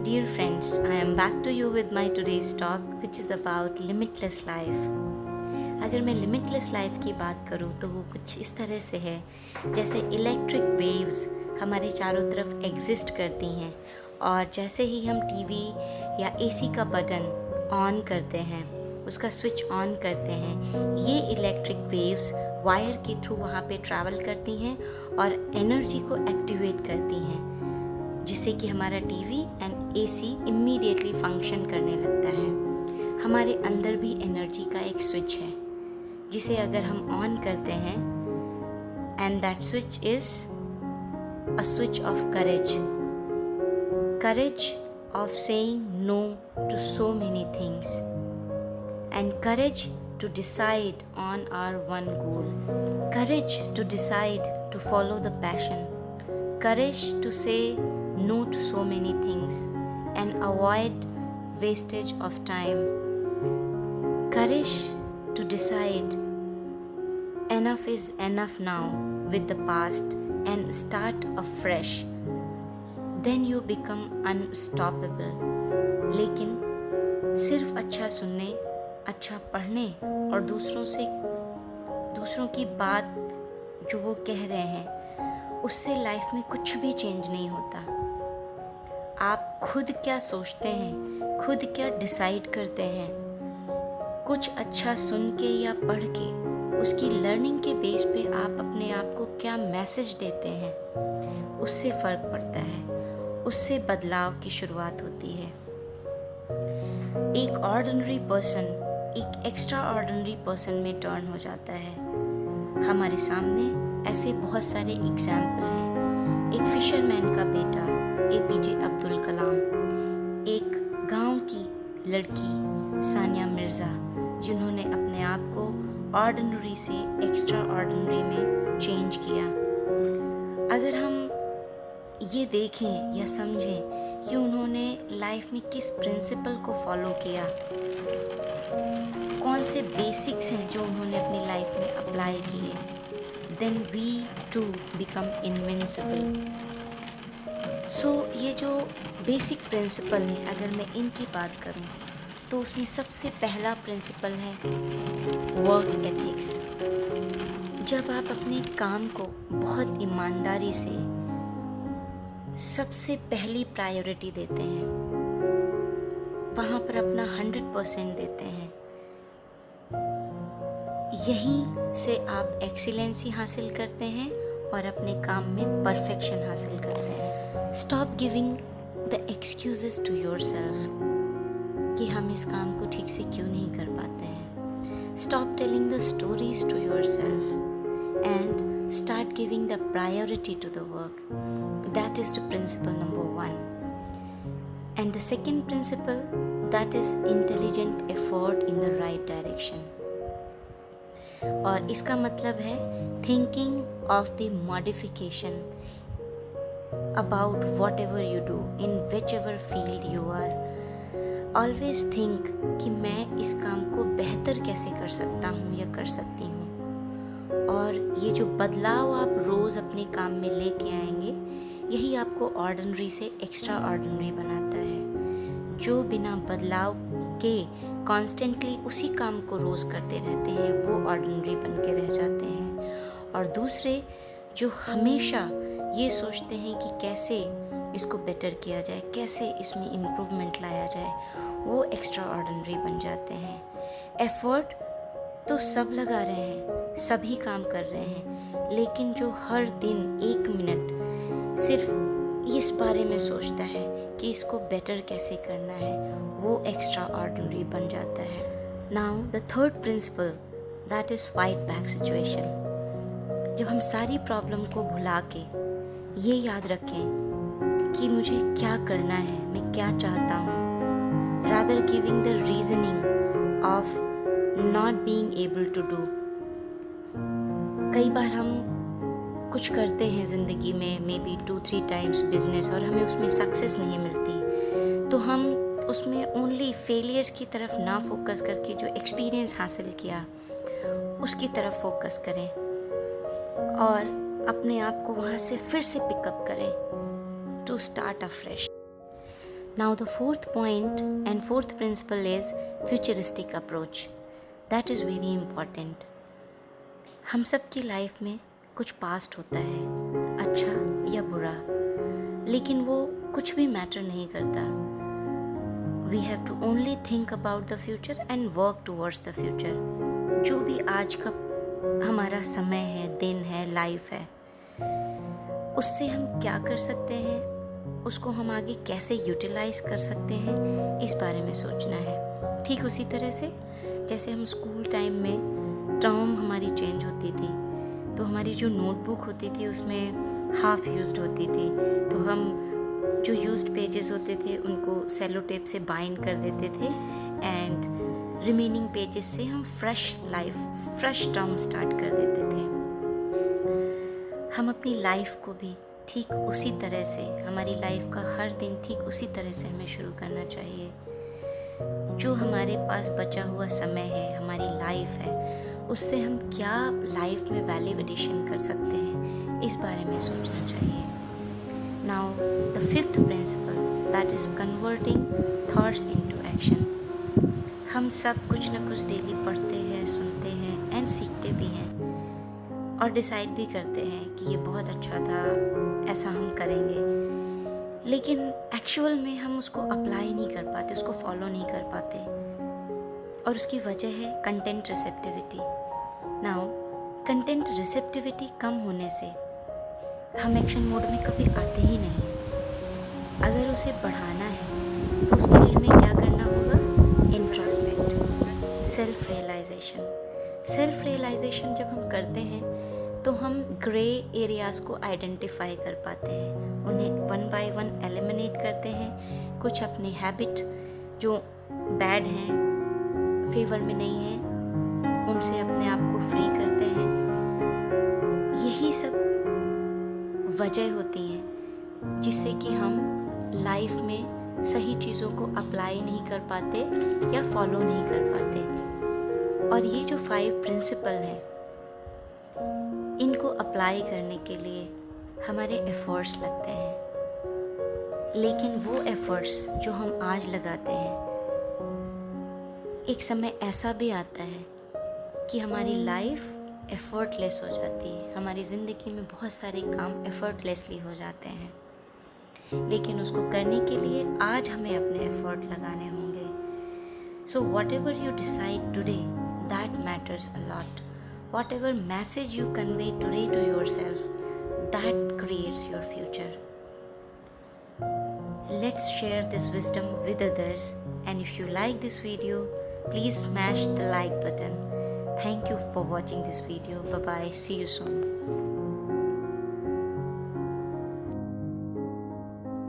Dear friends, I am back to you with my today's talk which is about limitless life. अगर मैं limitless life की बात करूँ तो वो कुछ इस तरह से है जैसे इलेक्ट्रिक वेव्स हमारे चारों तरफ एग्जिस्ट करती हैं और जैसे ही हम टीवी या एसी का बटन ऑन करते हैं, उसका स्विच ऑन करते हैं, ये इलेक्ट्रिक वेव्स वायर के थ्रू वहाँ पे ट्रैवल करती हैं और एनर्जी को एक्टिवेट करती हैं, जिससे कि हमारा TV and AC immediately function करने लगता है। हमारे अंदर भी एनर्जी का एक स्विच है जिसे अगर हम ऑन करते हैं and that switch is a switch off courage of saying no to so many things and courage to decide on our one goal, courage to decide to follow the passion, courage to say no to so many things and avoid wastage of time, courage to decide enough is enough now with the past and start afresh, then you become unstoppable. लेकिन सिर्फ अच्छा सुनने, अच्छा पढ़ने और दूसरों की बात जो वो कह रहे हैं उससे लाइफ में कुछ भी चेंज नहीं होता। आप खुद क्या सोचते हैं, खुद क्या डिसाइड करते हैं, कुछ अच्छा सुन के या पढ़ के उसकी लर्निंग के बेस पे आप अपने आप को क्या मैसेज देते हैं, उससे फ़र्क पड़ता है, उससे बदलाव की शुरुआत होती है। एक ऑर्डिनरी पर्सन एक एक्स्ट्रा ऑर्डिनरी पर्सन में टर्न हो जाता है। हमारे सामने ऐसे बहुत सारे एग्जाम्पल हैं। एक फिशरमैन का बेटा एपीजे अब्दुल कलाम, एक गांव की लड़की सानिया मिर्ज़ा, जिन्होंने अपने आप को ऑर्डिनरी से एक्स्ट्रा ऑर्डिनरी में चेंज किया। अगर हम ये देखें या समझें कि उन्होंने लाइफ में किस प्रिंसिपल को फॉलो किया, कौन से बेसिक्स हैं जो उन्होंने अपनी लाइफ में अप्लाई किए, then we too become invincible. So ये जो बेसिक प्रिंसिपल है, अगर मैं इनकी बात करूँ तो उसमें सबसे पहला प्रिंसिपल है वर्क एथिक्स। जब आप अपने काम को बहुत ईमानदारी से सबसे पहली प्रायोरिटी देते हैं, वहाँ पर अपना 100% देते हैं, यहीं से आप एक्सीलेंसी हासिल करते हैं और अपने काम में परफेक्शन हासिल करते हैं। Stop giving the excuses to yourself कि हम इस काम को ठीक से क्यों नहीं कर पाते हैं। Stop telling the stories to yourself and start giving the priority to the work. That is the principle number 1 and the second principle, that is intelligent effort in the right direction. और इसका मतलब है thinking of the modification about whatever you do in whichever field you are. Always think कि मैं इस काम को बेहतर कैसे कर सकता हूँ या कर सकती हूँ। और ये जो बदलाव आप रोज़ अपने काम में लेके आएंगे, यही आपको ऑर्डिनरी से एक्स्ट्रा ऑर्डिनरी बनाता है। जो बिना बदलाव के कॉन्स्टेंटली उसी काम को रोज़ करते रहते हैं, वो ऑर्डिनरी बन के रह जाते हैं। और दूसरे जो हमेशा ये सोचते हैं कि कैसे इसको बेटर किया जाए, कैसे इसमें इम्प्रूवमेंट लाया जाए, वो एक्स्ट्रा ऑर्डिनरी बन जाते हैं। एफर्ट तो सब लगा रहे हैं, सभी काम कर रहे हैं, लेकिन जो हर दिन 1 मिनट सिर्फ इस बारे में सोचता है कि इसको बेटर कैसे करना है, वो एक्स्ट्रा ऑर्डिनरी बन जाता है। Now the third principal, that is fight back situation. जब हम सारी प्रॉब्लम को भुला के ये याद रखें कि मुझे क्या करना है, मैं क्या चाहता हूँ, rather giving the reasoning of not being able to do. कई बार हम कुछ करते हैं ज़िंदगी में, मे बी 2-3 टाइम्स बिजनेस, और हमें उसमें सक्सेस नहीं मिलती, तो हम उसमें ओनली फेलियर्स की तरफ ना फोकस करके जो एक्सपीरियंस हासिल किया उसकी तरफ फोकस करें और अपने आप को वहाँ से फिर से पिकअप करें to start afresh. Now the fourth point and fourth principle is futuristic approach. That is very important. हम सब की लाइफ में कुछ पास्ट होता है, अच्छा या बुरा, लेकिन वो कुछ भी मैटर नहीं करता. We have to only think about the future and work towards the future. जो भी आज का हमारा समय है, दिन है, लाइफ है, उससे हम क्या कर सकते हैं, उसको हम आगे कैसे यूटिलाइज कर सकते हैं, इस बारे में सोचना है. ठीक उसी तरह से जैसे हम स्कूल टाइम में टर्म हमारी चेंज होती थी, तो हमारी जो नोटबुक होती थी उसमें हाफ यूज्ड होती थी, तो हम जो यूज्ड पेजेस होते थे उनको सेलो टेप से बाइंड कर देते थे एंड रिमेनिंग पेजेस से हम फ्रेश टर्म स्टार्ट कर देते थे. हम अपनी लाइफ को भी ठीक उसी तरह से, हमारी लाइफ का हर दिन ठीक उसी तरह से हमें शुरू करना चाहिए. जो हमारे पास बचा हुआ समय है, हमारी लाइफ है, उससे हम क्या लाइफ में वैल्यू एडिशन कर सकते हैं, इस बारे में सोचना चाहिए. Now the fifth principle, that is converting thoughts into action. हम सब कुछ ना कुछ डेली पढ़ते हैं, सुनते हैं एंड सीखते भी हैं और डिसाइड भी करते हैं कि ये बहुत अच्छा था, ऐसा हम करेंगे, लेकिन एक्चुअल में हम उसको अप्लाई नहीं कर पाते, उसको फॉलो नहीं कर पाते. और उसकी वजह है content receptivity. Now content receptivity कम होने से हम एक्शन मोड में कभी आते ही नहीं हैं. अगर उसे बढ़ाना है तो उसके लिए हमें क्या करना होगा? इंट्रोस्पेक्ट, सेल्फ रियलाइजेशन जब हम करते हैं तो हम ग्रे एरियाज़ को आइडेंटिफाई कर पाते हैं, उन्हें वन बाय वन एलिमिनेट करते हैं. कुछ अपनी हैबिट जो बैड हैं, फेवर में नहीं हैं, उनसे अपने आप को फ्री करते हैं. यही सब वजह होती हैं जिससे कि हम लाइफ में सही चीज़ों को अप्लाई नहीं कर पाते या फॉलो नहीं कर पाते. और ये जो 5 प्रिंसिपल हैं, इनको अप्लाई करने के लिए हमारे एफ़र्ट्स लगते हैं, लेकिन वो एफ़र्ट्स जो हम आज लगाते हैं, एक समय ऐसा भी आता है कि हमारी लाइफ एफ़र्टलेस हो जाती है. हमारी ज़िंदगी में बहुत सारे काम एफ़र्टलेसली हो जाते हैं, लेकिन उसको करने के लिए आज हमें अपने एफ़र्ट लगाने होंगे. So what ever you decide today, that matters a lot. Whatever message you convey today to yourself, that creates your future. Let's share this wisdom with others, and if you like this video, please smash the like button. Thank you for watching this video. Bye bye. See you soon.